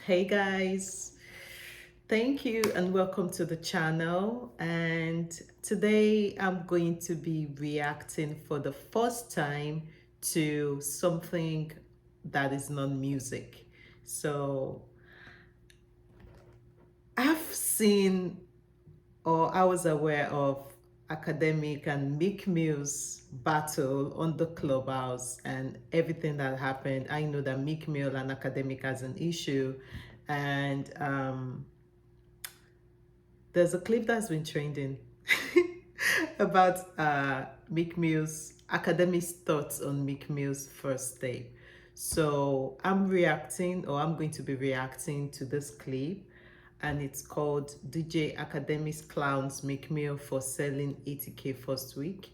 Hey guys, thank you and welcome to the channel. And today I'm going to be reacting for the first time to something that is not music. So I've seen or I was aware of Academic and Meek Mill's battle on the clubhouse and everything that happened. I know that Meek Mill and Academic has an issue, and there's a clip that's been trending about Meek Mill's Academic's thoughts on Meek Mill's first day. So I'm reacting, or I'm going to be reacting to this clip, and it's called DJ Academics Clowns Meek Mill for selling 80K first week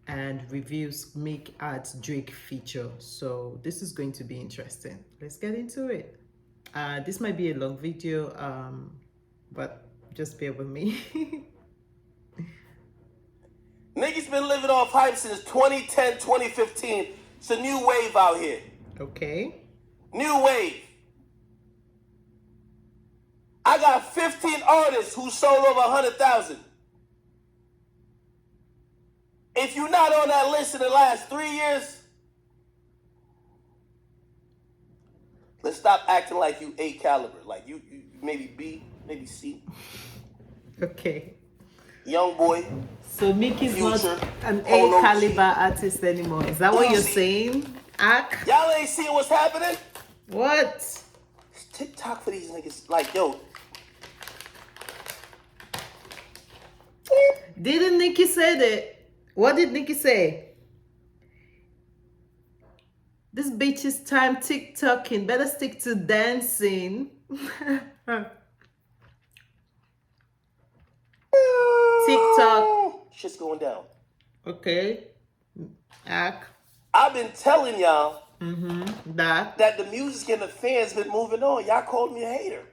and reviews Meek at Drake feature. So this is going to be interesting. Let's get into it. This might be a long video, but just bear with me. Niggas been living off hype since 2010, 2015. It's a new wave out here. Okay. New wave. I got 15 artists who sold over 100,000. If you're not on that list in the last 3 years, let's stop acting like you A caliber. Like you maybe B, maybe C. Okay. Young boy. So Meek is not Future, an Polo A caliber G. artist anymore. Is that what you're Uzi. saying? Ak? Y'all ain't seeing what's happening? What? It's TikTok for these niggas. Like, yo. Didn't Nicki say that? What did Nicki say? This bitch is time TikToking. Better stick to dancing. TikTok. Shit's going down. Okay. Ak. I've been telling y'all That. the music and the fans been moving on. Y'all called me a hater.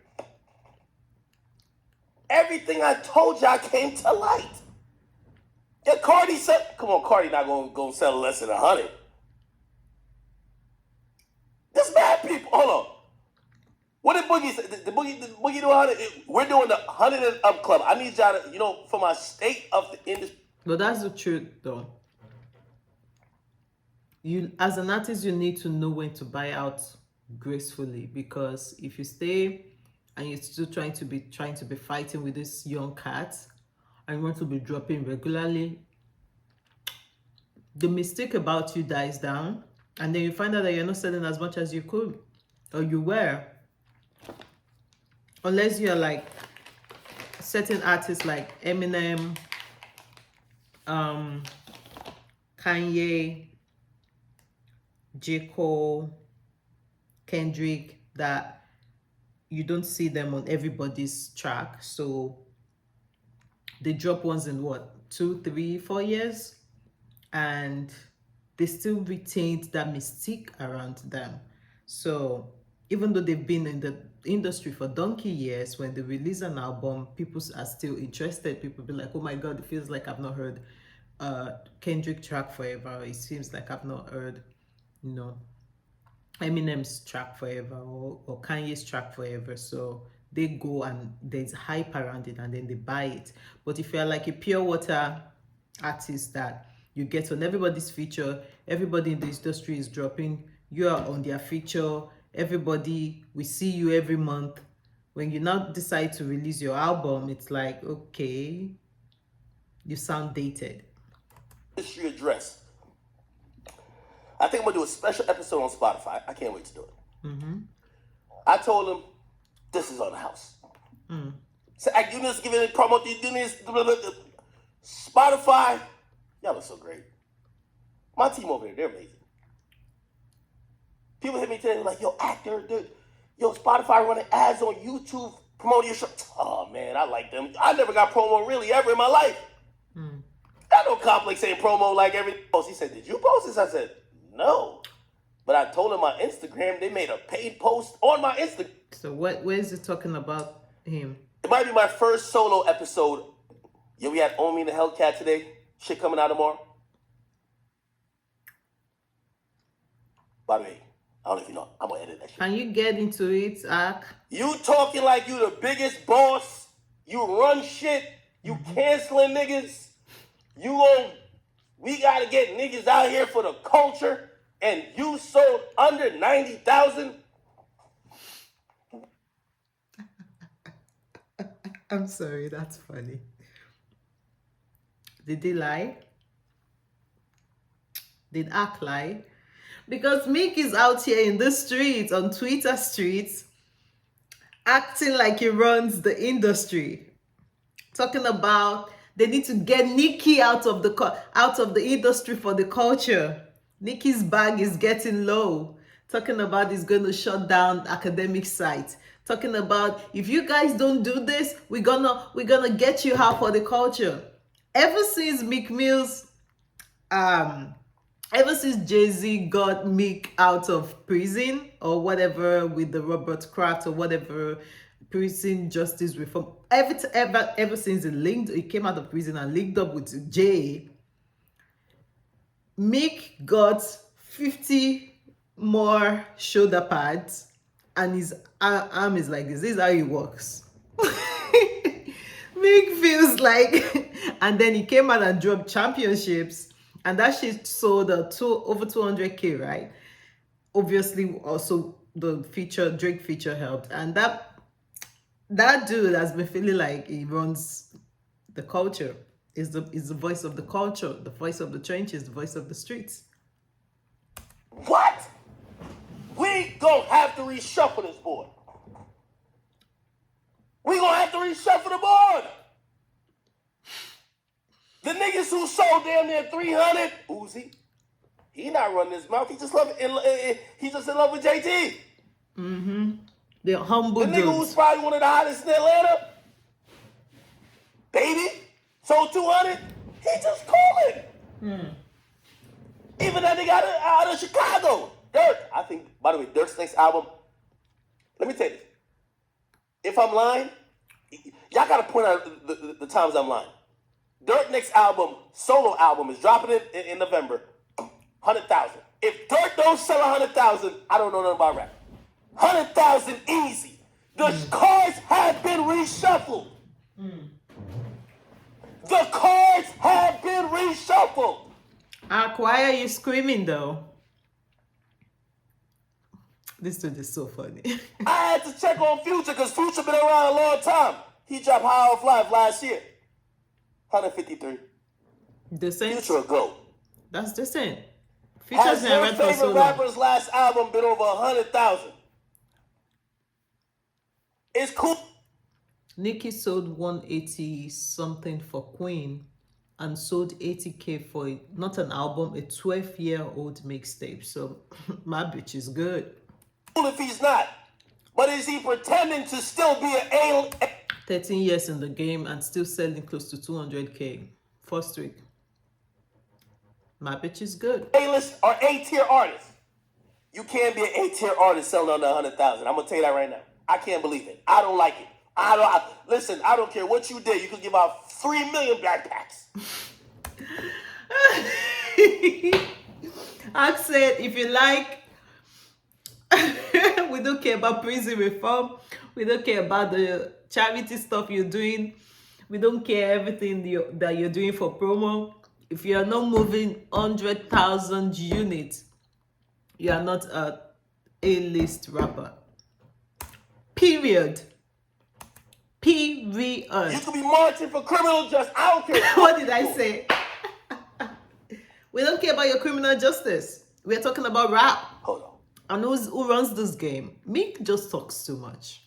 Everything I told y'all came to light. Yeah, Cardi said, come on, Cardi not gonna sell less than 100. There's bad people. Hold on. What did Boogie say? The Boogie do 100? We're doing the 100 and up club. I need y'all to, for my state of the industry. But that's the truth though. You, as an artist, you need to know when to buy out gracefully, because if you stay and you're still trying to be fighting with this young cat and you want to be dropping regularly, the mistake about you dies down, and then you find out that you're not selling as much as you could or you were, unless you're like certain artists like Eminem, Kanye, J. Cole, Kendrick, that you don't see them on everybody's track. So they drop ones in what, 2, 3, 4 years, and they still retained that mystique around them. So even though they've been in the industry for donkey years, when they release an album, people are still interested. People be like, oh my god, it feels like I've not heard Kendrick track forever. It seems like I've not heard, Eminem's track forever, or Kanye's track forever. So they go and there's hype around it and then they buy it. But if you're like a pure water artist that you get on everybody's feature, everybody in the industry is dropping, you are on their feature, everybody, we see you every month. When you now decide to release your album, it's like, okay, you sound dated. Industry address. I think I'm gonna do a special episode on Spotify. I can't wait to do it. I told him, this is on the house. So you just giving it promo, you doing this, Spotify. Y'all are so great. My team over there, they're amazing. People hit me today, like, yo, actor, dude, yo, Spotify running ads on YouTube, promoting your show. Oh man, I like them. I never got promo really ever in my life. Got no complex saying promo like everything else. He said, did you post this? I said, no. But I told him my Instagram, they made a paid post on my Instagram. So where is it talking about him? It might be my first solo episode. Yo, we had Omi and the Hellcat today. Shit coming out tomorrow. By the way, I don't know if you know. I'm gonna edit that shit. Can you get into it, Ak? You talking like you the biggest boss. You run shit. You canceling niggas. We gotta get niggas out here for the culture. And you sold under 90,000. I'm sorry, that's funny. Did they lie? Did Ak lie? Because Meek is out here in the streets, on Twitter streets, acting like he runs the industry, talking about they need to get Nicki out of the industry for the culture. Nicki's bag is getting low. Talking about he's going to shut down academic sites. Talking about if you guys don't do this, we're gonna get you out for the culture. Ever since Meek Mill's ever since Jay-Z got Meek out of prison or whatever with the Robert Kraft or whatever prison justice reform, ever since he came out of prison and linked up with Jay, Meek got 50 more shoulder pads and his arm is like this. This is how it works. Meek feels like, and then he came out and dropped championships. And that shit sold over 200K, right? Obviously, also the Drake feature helped. And that dude has been feeling like he runs the culture. Is the voice of the culture, the voice of the trenches, the voice of the streets. What? We gonna have to reshuffle this board. We gonna have to reshuffle the board. The niggas who sold damn near 300, Uzi, he not running his mouth. He just in love with JT. The humble The nigga dudes. who's probably one of the hottest in Atlanta, Baby, sold 200. He just calling. Even that nigga out of Chicago, Dirt. I think, by the way, Dirt's next album. Let me tell you this. If I'm lying, y'all gotta point out the times I'm lying. Dirt next solo album is dropping in November. 100,000. If Dirt don't sell 100,000, I don't know nothing about rap. 100,000 easy. The cards have been reshuffled. The cards have been reshuffled. Why are you screaming though? This dude is so funny. I had to check on Future because Future been around a long time. He dropped High Off Life last year. 153. Decent. Future a GOAT. That's decent. Has Feature's been your around for so favorite long. rapper's last album been over 100,000? It's cool. Nicki sold 180 something for Queen and sold 80K for not an album, a 12-year-old mixtape. So my bitch is good. If he's not. But is he pretending to still be an A? 13 years in the game and still selling close to 200K. First week. My bitch is good. A-list or A-tier artist? You can't be an A-tier artist selling under 100,000. I'm gonna tell you that right now. I can't believe it. I don't like it. Listen, I don't care what you did. You could give out 3 million backpacks. I said, if you like, we don't care about prison reform. We don't care about the charity stuff you're doing. We don't care everything that you're doing for promo. If you're not moving 100,000 units, you are not a A-list rapper. Period. Period. You could be marching for criminal justice. I don't care. What did I say? We don't care about your criminal justice. We're talking about rap. Hold on. And who runs this game? Meek just talks too much.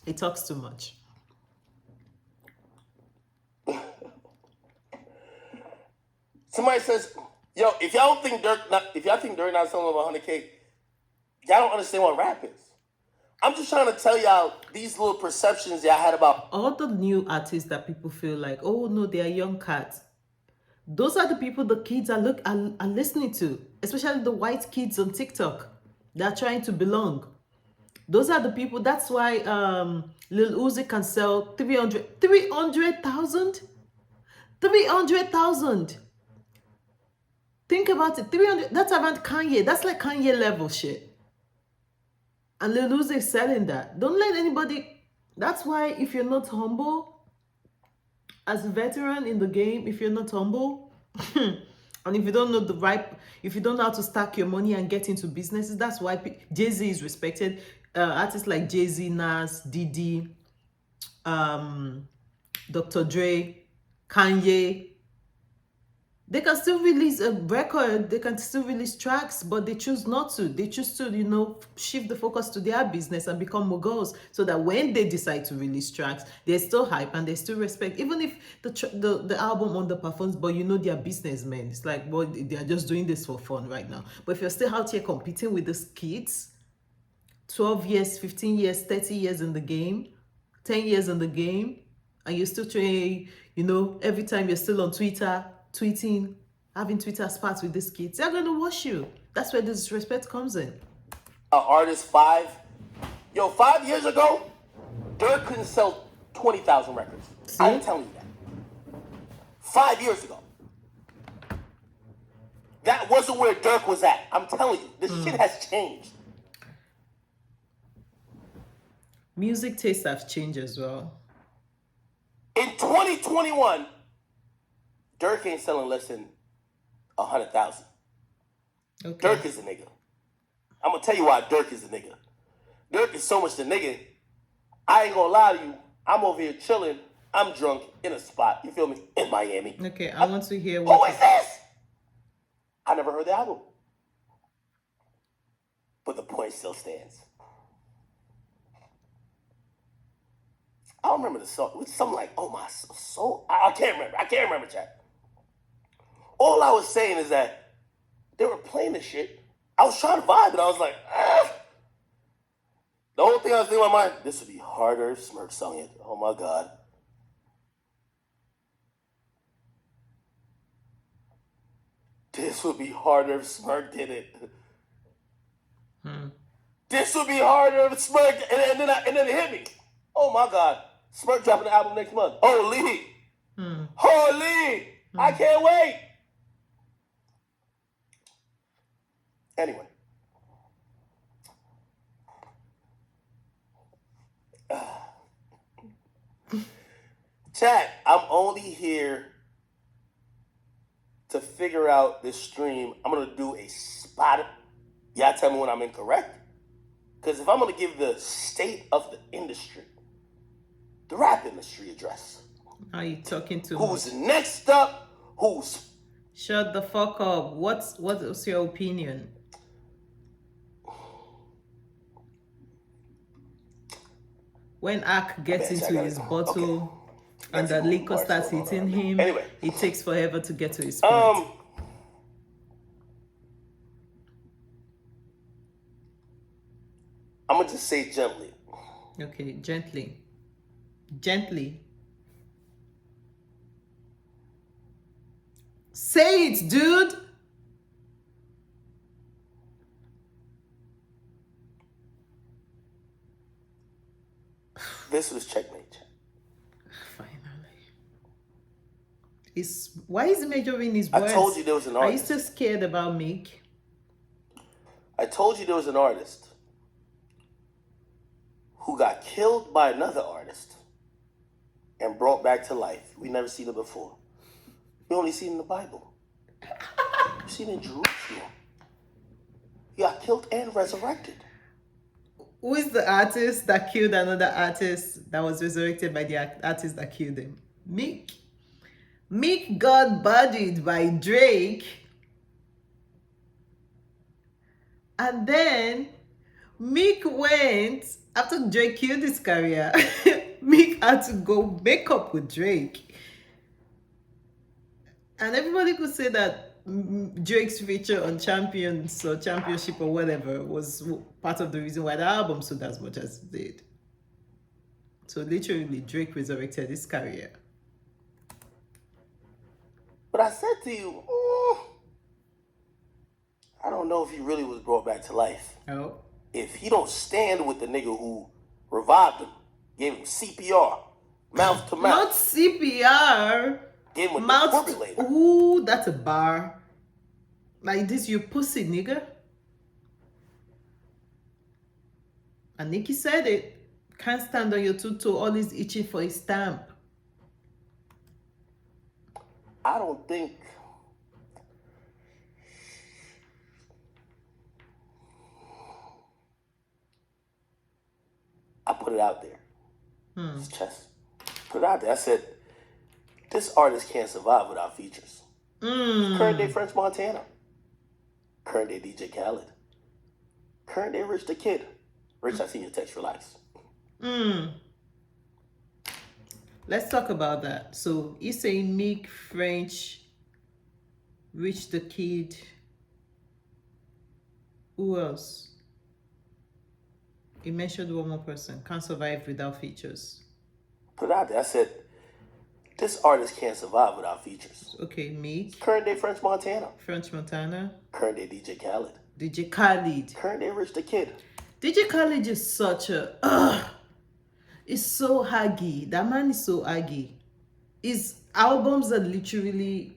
He talks too much. Somebody says, yo, if y'all think Dirk not selling over 100K, y'all don't understand what rap is. I'm just trying to tell y'all these little perceptions y'all had about All the new artists that people feel like, oh no, they are young cats. Those are the people the kids are listening to, especially the white kids on TikTok. They're trying to belong. Those are the people. That's why Lil Uzi can sell 300,000. Think about it. 300, that's around Kanye. That's like Kanye level shit. And Lil Uzi is selling that. Don't let anybody. That's why if you're not humble, as a veteran in the game, if you're not humble, and if you don't know if you don't know how to stack your money and get into businesses, that's why Jay-Z is respected. Artists like Jay-Z, Nas, Diddy, Dr. Dre, Kanye, they can still release a record, they can still release tracks, but they choose not to. They choose to, shift the focus to their business and become moguls, so that when they decide to release tracks, they're still hype and they still respect. Even if the album underperforms, but they're businessmen. It's like, well, they're just doing this for fun right now. But if you're still out here competing with these kids, 12 years, 15 years, 30 years in the game, 10 years in the game, and you're still trying, every time you're still on Twitter, tweeting, having Twitter spats with these kids, they're going to wash you. That's where the disrespect comes in. Artist 5 years ago, Dirk couldn't sell 20,000 records. See? I'm telling you that. 5 years ago. That wasn't where Dirk was at. I'm telling you, this shit has changed. Music tastes have changed as well. In 2021, Dirk ain't selling less than 100,000. Okay. Dirk is a nigga. I'm gonna tell you why Dirk is a nigga. Dirk is so much the nigga. I ain't gonna lie to you. I'm over here chilling. I'm drunk in a spot. You feel me? In Miami. Okay, I want to hear what. Who is this? I never heard the album. But the point still stands. I don't remember the song. It was something like, oh my soul. I can't remember. I can't remember, chat. All I was saying is that they were playing this shit. I was trying to vibe, and I was like, ah. The whole thing I was thinking in my mind, this would be harder if Smirk sung it. Oh my God. This would be harder if Smirk did it. This would be harder if Smirk, and then it hit me. Oh my God. Smirk dropping the album next month. Holy. Holy. I can't wait. Anyway. Chat, I'm only here to figure out this stream. I'm going to do a spot. Y'all tell me when I'm incorrect. Because if I'm going to give the state of the industry, the rap industry address. Are you talking to who's next up? Who's... Shut the fuck up. What's your opinion? When Ak gets into his bottle and the liquor starts hitting him, anyway, it takes forever to get to his point. I'm going to just say gently. Okay, gently. Gently. Say it, dude. This was checkmate. Finally. Why is he majoring his words? I told you there was an artist. Are you still scared about Meek? I told you there was an artist who got killed by another artist and brought back to life. We never seen it before. We only seen it in the Bible. We've seen it in Jerusalem. He got killed and resurrected. Who is the artist that killed another artist that was resurrected by the artist that killed him? Meek. Meek got bodied by Drake. And then Meek went, after Drake killed his career, Meek had to go make up with Drake. And everybody could say that Drake's feature on Champions or Championship or whatever was part of the reason why the album sold as much as it did. So literally, Drake resurrected his career. But I said to you, I don't know if he really was brought back to life. Oh. If he don't stand with the nigga who revived him, gave him CPR, mouth to mouth. Not CPR. Gave him a defibrillator. Ooh, that's a bar. Like this, you pussy nigga. And Nicki said it. Can't stand on your two-toe, always itching for a stamp. I don't think I put it out there. It's chess. Put it out there. I said, this artist can't survive without features. Current day French Montana. Current day DJ Khaled. Current day Rich the Kid. Rich, I seen your text, relax. Let's talk about that. So he's saying Meek, French, Rich the Kid. Who else? He mentioned one more person. Can't survive without features. Put it out there. I said, this artist can't survive without features. Okay, Meek. Current day French Montana. French Montana. Current day DJ Khaled. DJ Khaled. Current day Rich the Kid. DJ Khaled is such a it's so haggy. That man is so haggy. His albums are literally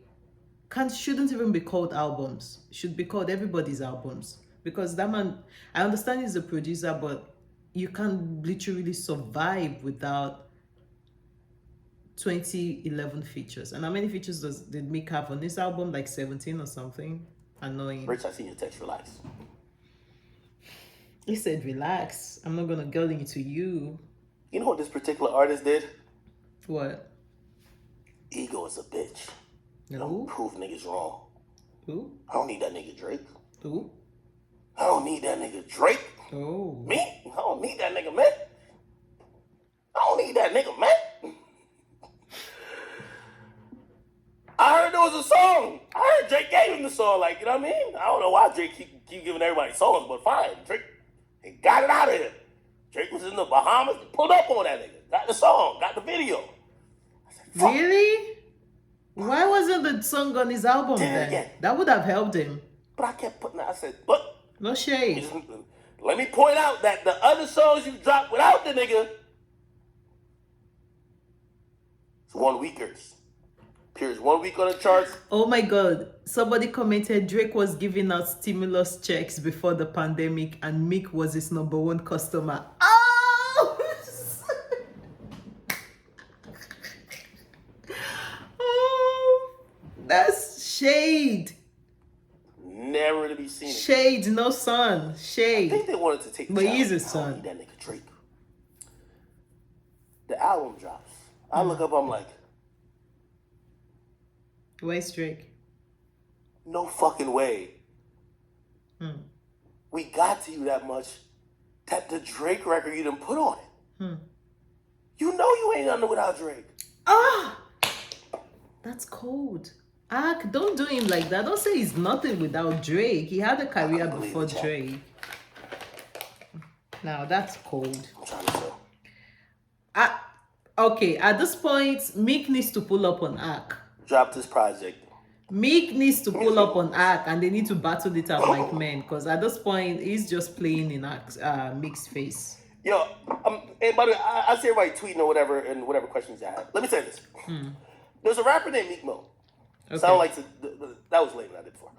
shouldn't even be called albums. Should be called everybody's albums. Because that man, I understand he's a producer, but you can't literally survive without 2011 features. And how many features did Meek have on this album? Like 17 or something? Annoying. Rich, I seen your text, relax. He said, relax. I'm not gonna get into you. You know what this particular artist did? What? Ego is a bitch. Who? Don't prove niggas wrong. Who? I don't need that nigga Drake. Who? I don't need that nigga Drake. Oh. Me? I don't need that nigga, man. I don't need that nigga, man. I heard there was a song. I heard Drake gave him the song. Like, you know what I mean? I don't know why Drake keep giving everybody songs, but fine. Drake got it out of here. Drake was in the Bahamas, pulled up on that nigga. Got the song, got the video. I said, fuck. Really? Why wasn't the song on his album then? Again. That would have helped him. But I kept putting that. I said, look. No shade. Let me point out that the other songs you dropped without the nigga, it's 1 weekers. Appears 1 week on the charts. Oh my god. Somebody commented Drake was giving out stimulus checks before the pandemic and Meek was his #1 customer. Oh! Oh, that's shade. Never to be seen. Shade, no sun. I Shade. think they wanted to take the But challenge. he's a I don't son. need that nigga Drake. The album drops. I look up, I'm like, Where's Drake? no fucking way. We got to you that much that the Drake record you done put on it. You know you ain't nothing without Drake. Ah! That's cold. Ak, don't do him like that. Don't say he's nothing without Drake. He had a career believe before it, Jack. Drake. Now that's cold. I'm trying to say. Okay, at this point, Meek needs to pull up on Ak. Drop this project. Meek needs to pull up on Ak and they need to battle it out like men. Because at this point, he's just playing in Meek's face. Yo, and by the way, I see everybody tweeting or whatever and whatever questions you have. Let me say this. There's a rapper named Meek Mill. Okay. Sound like that was later than I did before.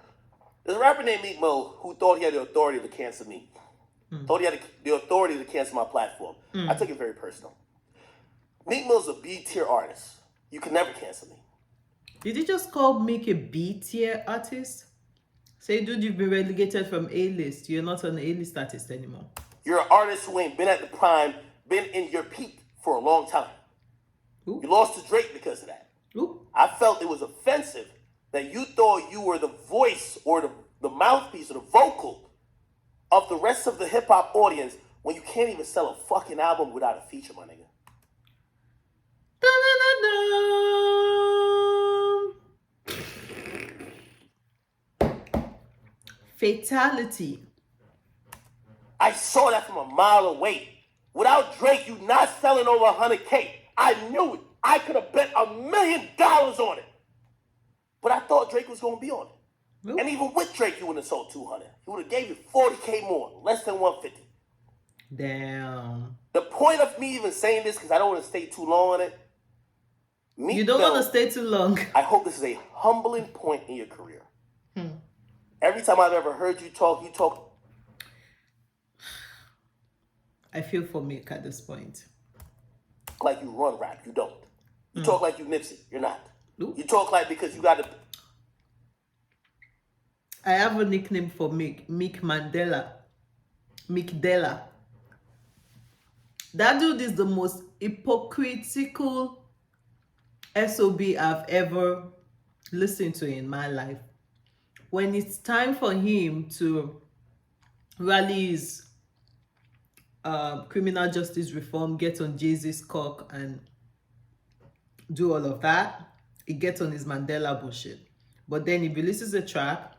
There's a rapper named Meek Mill who thought he had the authority to cancel me. Thought he had the authority to cancel my platform. I took it very personal. Meek Mill's a B-tier artist. You can never cancel me. Did you just call Meek a B-tier artist? Say, dude, you've been relegated from A-list. You're not an A-list artist anymore. You're an artist who ain't been at the prime, been in your peak for a long time. Ooh. You lost to Drake because of that. Ooh. I felt it was offensive that you thought you were the voice or the mouthpiece or the vocal of the rest of the hip-hop audience when you can't even sell a fucking album without a feature, my nigga. Fatality. I saw that from a mile away. Without Drake, you not selling over 100K. I knew it. I could have bet $1 million on it. But I thought Drake was going to be on it. Ooh. And even with Drake, you wouldn't have sold 200. He would have gave you 40K more, less than 150. Damn. The point of me even saying this, because I don't want to stay too long on it. You don't want to stay too long. I hope this is a humbling point in your career. And Every time I've ever heard you talk I feel for Meek at this point. like you run rap. You don't. You talk like you Nipsey. You're not. Ooh. You talk like because you got to. I have a nickname for Meek. Meek Mandela. Meek Della. That dude is the most hypocritical SOB I've ever listened to in my life. When it's time for him to rally his criminal justice reform, get on Jay-Z's cock and do all of that, he gets on his Mandela bullshit. But then he releases a track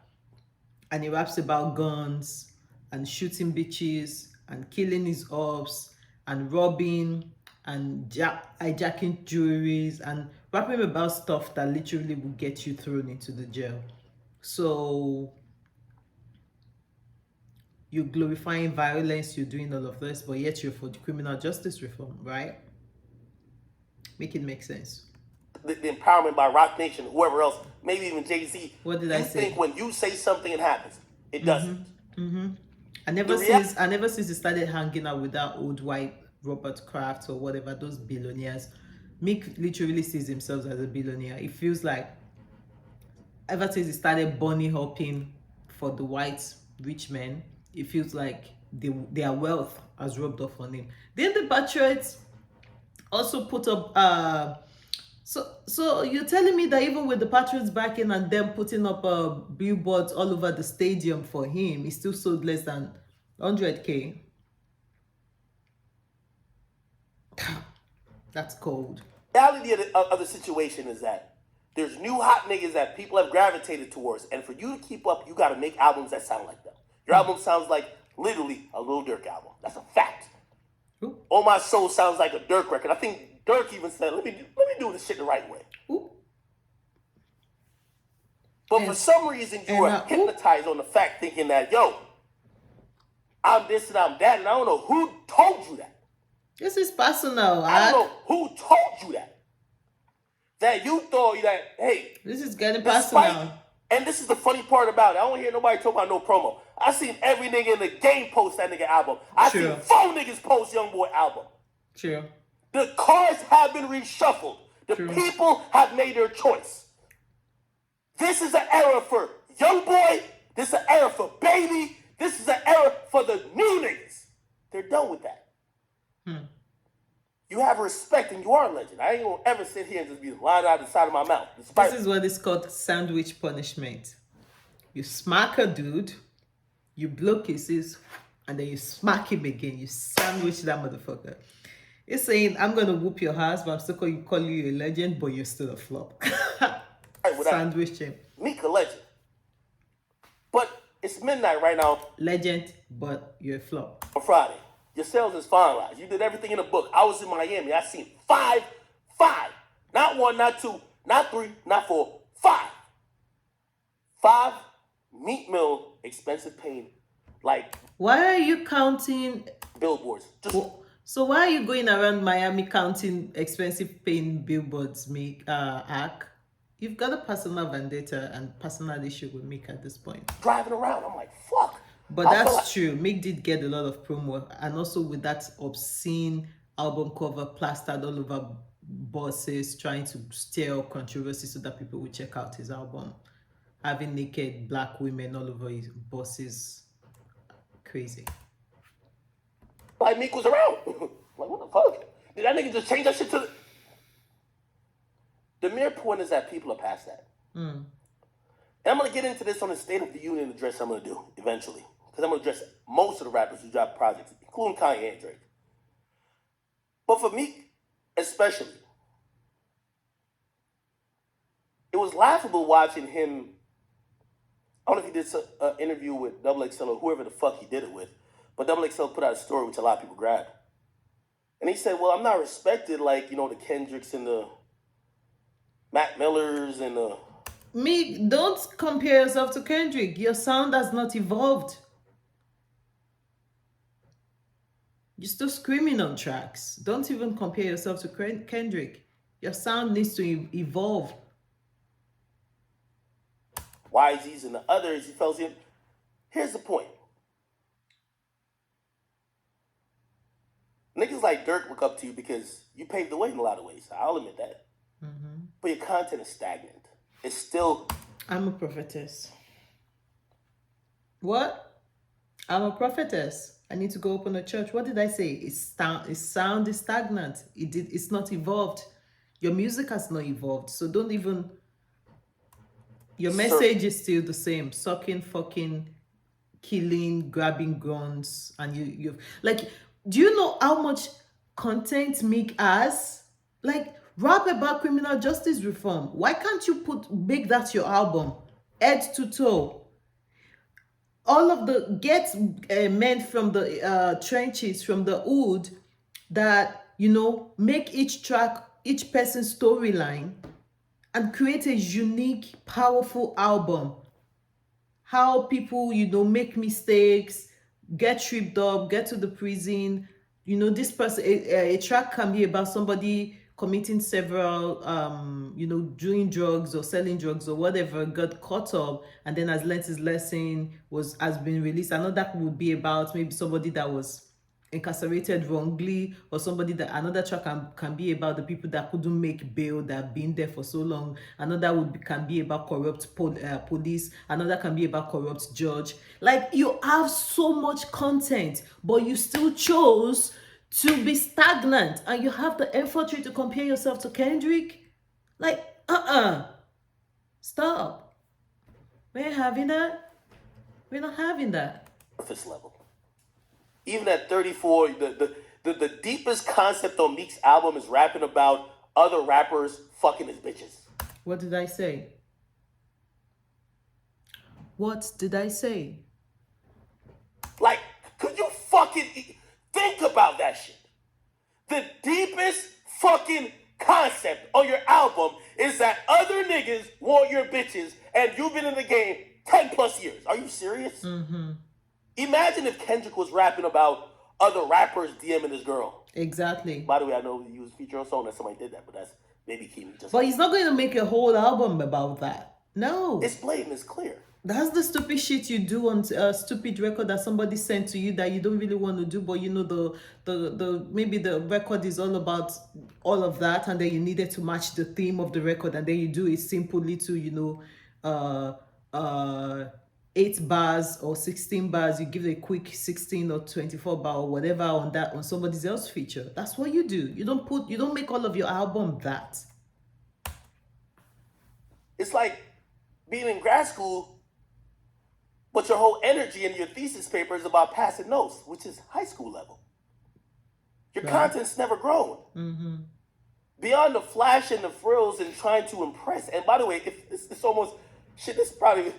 and he raps about guns and shooting bitches and killing his ops and robbing and hijacking jewelries and rapping about stuff that literally will get you thrown into the jail. So you're glorifying violence, you're doing all of this, but yet you're for the criminal justice reform, right? Make it make sense. The empowerment by Rock Nation, whoever else, maybe even Jay-Z. What did I say? You think when you say something, it happens. It doesn't. I never since he started hanging out with that old white Robert Kraft or whatever, those billionaires, Meek literally sees himself as a billionaire. It feels like ever since he started bunny hopping for the white rich men, it feels like their wealth has rubbed off on him. Then the Patriots also put up so you're telling me that even with the Patriots backing and them putting up billboards all over the stadium for him, he still sold less than 100K? That's cold. The reality of the situation is that there's new hot niggas that people have gravitated towards, and for you to keep up, you got to make albums that sound like them. Your album sounds like literally a Lil Durk album. That's a fact. Ooh. All My Soul sounds like a Durk record. I think Durk even said, "Let me do this shit the right way." Ooh. But for some reason, you are hypnotized on the fact, thinking that, yo, I'm this and I'm that, and I don't know who told you that. This is personal. I don't know who told you that. That you thought that, hey, this is getting personal. And this is the funny part about it. I don't hear nobody talk about no promo. I seen every nigga in the game post that nigga album. I seen 4 niggas post YoungBoy album. True. The cards have been reshuffled. The people have made their choice. This is an era for YoungBoy. This is an era for Baby. This is an era for the new niggas. They're done with that. You have respect and you are a legend. I ain't gonna ever sit here and just be lying out the side of my mouth. This is what is called sandwich punishment. You smack a dude, you blow kisses, and then you smack him again. You sandwich that motherfucker. It's saying, I'm gonna whoop your ass, but I'm still calling you a legend, but you're still a flop. Sandwich him. Meek a legend. But it's midnight right now. Legend, but you're a flop. On Friday. Your sales is finalized. You did everything in the book. I was in Miami. I seen 5. Not 1, not 2, not 3, not 4, 5. 5 Meat Mill expensive pain. Like, why are you counting billboards? So why are you going around Miami counting expensive paying billboards, Meek, Ak? You've got a personal vendetta and personal issue with Meek at this point. Driving around, I'm like, fuck. But that's true. Meek did get a lot of promo, and also with that obscene album cover plastered all over buses, trying to stir up controversy so that people will check out his album. Having naked black women all over his buses. Crazy. Like Meek was around. Like, what the fuck? Did that nigga just change that shit to the mere point is that people are past that. And I'm going to get into this on the State of the Union address I'm going to do eventually. Because I'm going to address most of the rappers who drop projects, including Kanye and Drake. But for Meek, especially, it was laughable watching him. I don't know if he did an interview with XXL or whoever the fuck he did it with. But XXL put out a story which a lot of people grabbed. And he said, well, I'm not respected like, the Kendricks and the Mac Millers and the... Meek, don't compare yourself to Kendrick. Your sound has not evolved. You're still screaming on tracks. Don't even compare yourself to Kendrick. Your sound needs to evolve. YZs and the others, he felt in. Here's the point. Niggas like Dirk look up to you because you paved the way in a lot of ways. I'll admit that. But your content is stagnant. It's still. I'm a prophetess. What? I'm a prophetess. I need to go open a church. What did I say? Its sound is stagnant. It's not evolved. Your music has not evolved. So don't even. Your message is still the same. Sucking, fucking, killing, grabbing guns, and you like. Do you know how much content Meek has? Like, rap about criminal justice reform. Why can't you make that your album, head to toe? All of the get men from the trenches, from the hood, that make each track, each person's storyline, and create a unique, powerful album. How people make mistakes, get tripped up, get to the prison. This person, a track can be about somebody committing several doing drugs or selling drugs or whatever, got caught up, and then has learnt his lesson, has been released. Another would be about maybe somebody that was incarcerated wrongly, or somebody that another track can be about the people that couldn't make bail, that have been there for so long. Another can be about corrupt police. Another can be about corrupt judge. Like, you have so much content, but you still chose to be stagnant, and you have the infantry to compare yourself to Kendrick. Like, stop. We ain't having that. We're not having that. Surface level. Even at 34, the deepest concept on Meek's album is rapping about other rappers fucking his bitches. What did I say? What did I say? Like, could you fucking think about that shit? The deepest fucking concept on your album is that other niggas want your bitches, and you've been in the game 10 plus years. Are you serious? Imagine if Kendrick was rapping about other rappers DMing his girl. Exactly. By the way, I know he was featured on a song that somebody did that, but that's maybe Keem. But he's not going to make a whole album about that. No. It's blatant, it's clear. That's the stupid shit you do on a stupid record that somebody sent to you that you don't really want to do, but the maybe the record is all about all of that, and then you needed to match the theme of the record, and then you do a simple little 8 bars or 16 bars. You give a quick 16 or 24 bar or whatever on somebody else's feature. That's what you do. You don't make all of your album that. It's like being in grad school, but your whole energy and your thesis paper is about passing notes, which is high school level. Your content's never grown. Beyond the flash and the frills and trying to impress. And by the way, if it's almost shit, this is probably,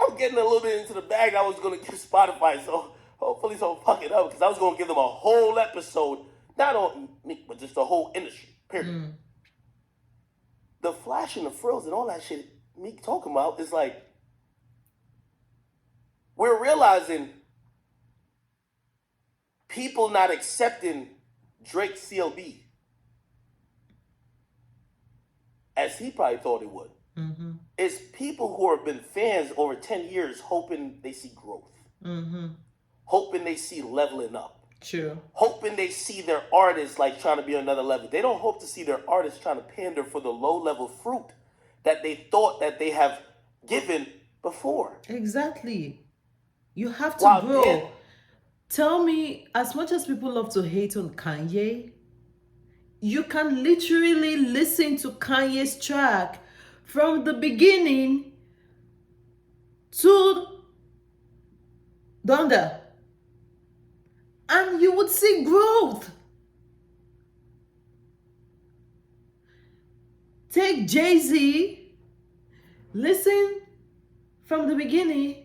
I'm getting a little bit into the bag I was gonna give Spotify, so hopefully don't fuck it up, because I was gonna give them a whole episode, not on me, but just the whole industry, period. The flash and the frills and all that shit Meek talking about is like, we're realizing people not accepting Drake's CLB as he probably thought it would. It's people who have been fans over 10 years hoping they see growth. Hoping they see leveling up. True. Hoping they see their artists like trying to be on another level. They don't hope to see their artists trying to pander for the low level fruit that they thought that they have given before. Exactly. You have to grow. Damn. Tell me, as much as people love to hate on Kanye, you can literally listen to Kanye's track from the beginning to Donda, and you would see growth. Take Jay-Z, listen from the beginning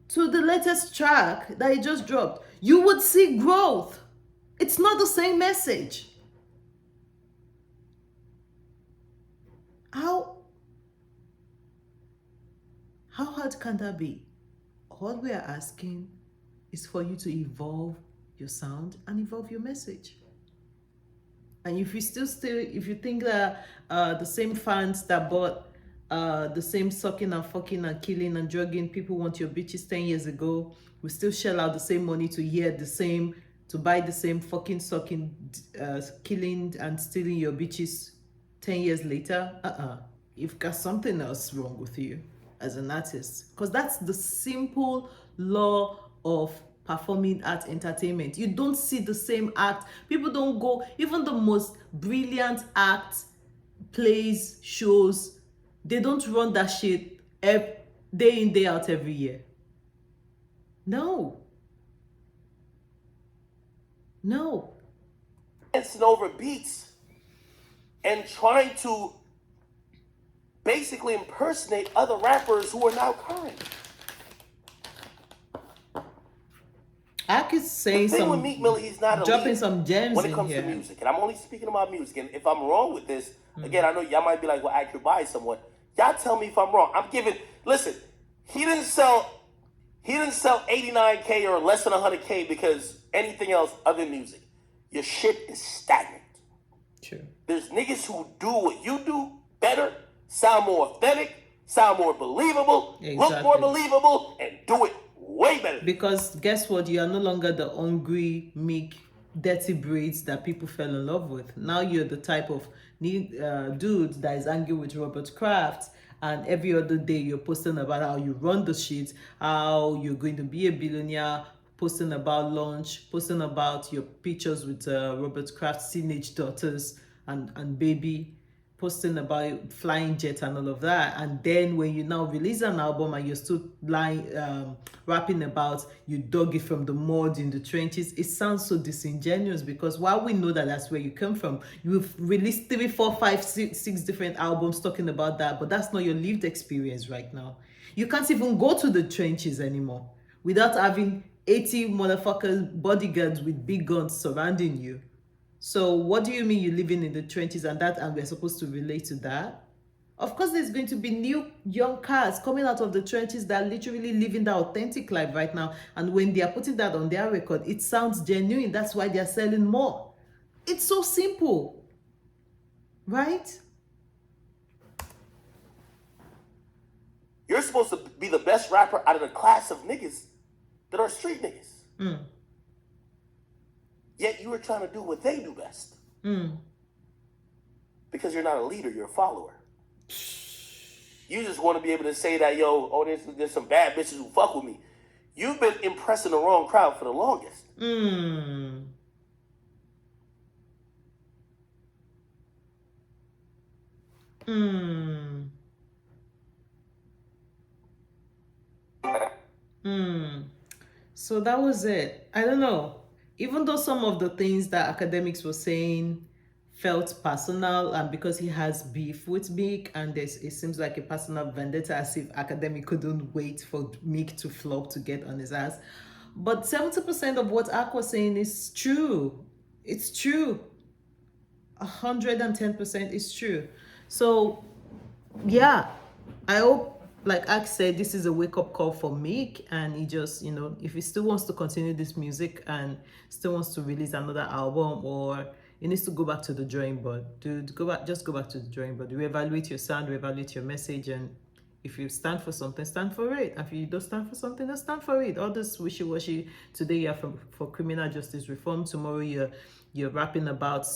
to the latest track that he just dropped. You would see growth. It's not the same message. How hard can that be? All we are asking is for you to evolve your sound and evolve your message. And if you if you think that the same fans that bought the same sucking and fucking and killing and drugging people want your bitches 10 years ago. We still shell out the same money to hear the same, to buy the same fucking sucking, killing and stealing your bitches 10 years later. You've got something else wrong with you as an artist, because that's the simple law of performing art entertainment. You don't see the same act. People don't go, even the most brilliant acts, plays, shows, they don't run that shit day in, day out every year. No. No. Dancing over beats and trying to basically impersonate other rappers who are now current. I could say The thing with Meek Mill, he's not a dropping leader some gems when it in comes here. to music. And I'm only speaking about music. And if I'm wrong with this, again, I know y'all might be like, well, act your bias somewhat. Y'all tell me if I'm wrong. I'm giving, listen, he didn't sell 89K or less than 100K because anything else other than music. Your shit is stagnant. True. There's niggas who do what you do better, sound more authentic, sound more believable, look more believable, and do it way better. Because guess what? You are no longer the hungry, meek, dirty breeds that people fell in love with. Now you're the type of dude that is angry with Robert Kraft, and every other day you're posting about how you run the shit, how you're going to be a billionaire, posting about lunch, posting about your pictures with Robert Kraft's teenage daughters and baby, posting about flying jet and all of that. And then when you now release an album and you're still rapping about you dug it from the mud in the trenches, it sounds so disingenuous, because while we know that that's where you come from, you've released 3, 4, 5, 6 different albums talking about that, but that's not your lived experience right now. You can't even go to the trenches anymore without having 80 motherfuckers bodyguards with big guns surrounding you. So what do you mean you're living in the trenches and we're supposed to relate to that? Of course, there's going to be new young cats coming out of the trenches that are literally living that authentic life right now. And when they are putting that on their record, it sounds genuine. That's why they're selling more. It's so simple, right? You're supposed to be the best rapper out of the class of niggas that are street niggas. Yet you were trying to do what they do best. Because you're not a leader, you're a follower. You just want to be able to say that, there's some bad bitches who fuck with me. You've been impressing the wrong crowd for the longest. So that was it. I don't know. Even though some of the things that Akademiks was saying felt personal, and because he has beef with Meek, and it seems like a personal vendetta, as if Akademiks couldn't wait for Meek to flop to get on his ass. But 70% of what Ak was saying is true. It's true. 110% is true. So yeah, I hope, like Ak said, this is a wake-up call for Meek, and he just, if he still wants to continue this music and still wants to release another album, or he needs to go back to the drawing board. Dude, just go back to the drawing board. Reevaluate your sound, reevaluate your message, and if you stand for something, stand for it. If you don't stand for something, don't stand for it. All this wishy-washy, today you're for criminal justice reform, tomorrow you're rapping about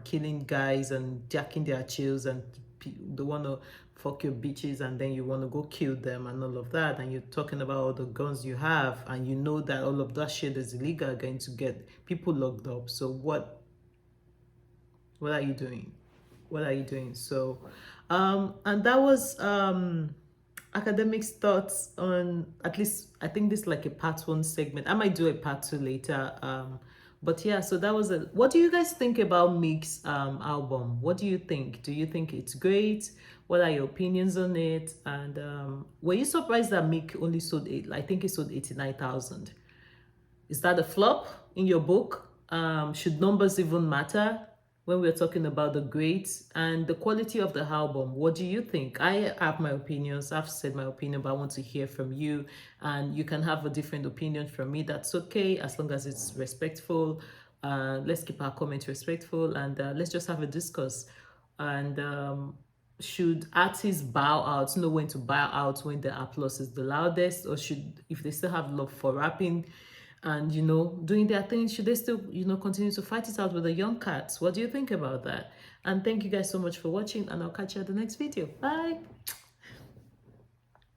killing guys and jacking their chills, and they want to fuck your bitches, and then you want to go kill them and all of that, and you're talking about all the guns you have, and you know that all of that shit is illegal, going to get people locked up. So what are you doing? What are you doing? So and that was Akademiks' thoughts on, at least I think this is like a part 1 segment. I might do a part 2 later. But yeah, so that was it. What do you guys think about Meek's album? What do you think? Do you think it's great? What are your opinions on it? And were you surprised that Meek only sold I think he sold 89,000? Is that a flop in your book? Should numbers even matter when we're talking about the grades and the quality of the album? What do you think? I have my opinions. I've said my opinion, but I want to hear from you. And you can have a different opinion from me. That's okay, as long as it's respectful. Let's keep our comments respectful, and let's just have a discuss. And should artists bow out, know when to bow out when the applause is the loudest, or should, if they still have love for rapping and doing their thing, should they still continue to fight it out with the young cats? What do you think about that? And thank you guys so much for watching, and I'll catch you at the next video. Bye.